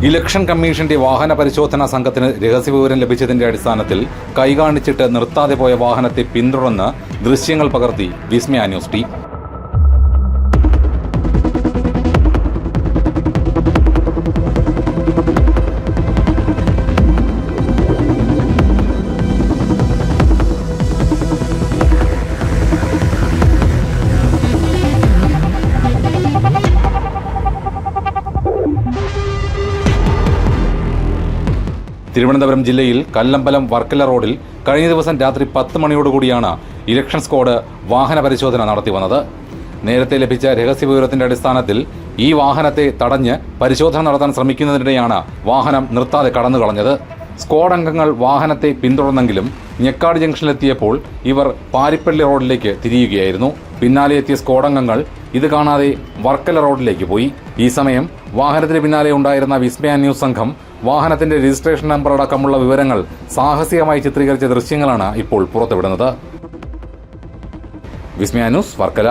Election കമ്മീഷന്റെ വാഹന പരിശോധനാ സംഘത്തിന് രഹസ്യവിവരം ലഭിച്ചതിന്റെ അടിസ്ഥാനത്തിൽ കൈകാണിച്ചിട്ട് നിർത്താതെ പോയ വാഹനത്തെ പിന്തുടർന്ന് ദൃശ്യങ്ങൾ പകർത്തി വിസ്മയ ന്യൂസ് ടീം. തിരുവനന്തപുരം ജില്ലയിൽ കല്ലമ്പലം വർക്കല റോഡിൽ കഴിഞ്ഞ ദിവസം രാത്രി 10 മണിയോടുകൂടിയാണ് ഇലക്ഷൻ സ്ക്വാഡ് വാഹന പരിശോധന നടത്തി വന്നത്. നേരത്തെ ലഭിച്ച രഹസ്യവിവരത്തിന്റെ അടിസ്ഥാനത്തിൽ ഈ വാഹനത്തെ തടഞ്ഞ് പരിശോധന നടത്താൻ ശ്രമിക്കുന്നതിനിടെയാണ് വാഹനം നിർത്താതെ കടന്നുകളഞ്ഞത്. സ്ക്വാഡ് അംഗങ്ങൾ വാഹനത്തെ പിന്തുടർന്നെങ്കിലും ഞെക്കാട് ജംഗ്ഷനിലെത്തിയപ്പോൾ ഇവർ പാരിപ്പള്ളി റോഡിലേക്ക് തിരിയുകയായിരുന്നു. പിന്നാലെ എത്തിയ സ്ക്വാഡ് അംഗങ്ങൾ ഇത് കാണാതെ വർക്കല റോഡിലേക്ക് പോയി. ഈ സമയം വാഹനത്തിന് പിന്നാലെ ഉണ്ടായിരുന്ന വിസ്മയ ന്യൂസ് സംഘം വാഹനത്തിന്റെ രജിസ്ട്രേഷൻ നമ്പർ അടക്കമുള്ള വിവരങ്ങൾ സാഹസികമായി ചിത്രീകരിച്ച ദൃശ്യങ്ങളാണ് ഇപ്പോൾ പുറത്തുവിടുന്നത്. വിസ്മയ ന്യൂസ് വർക്കല.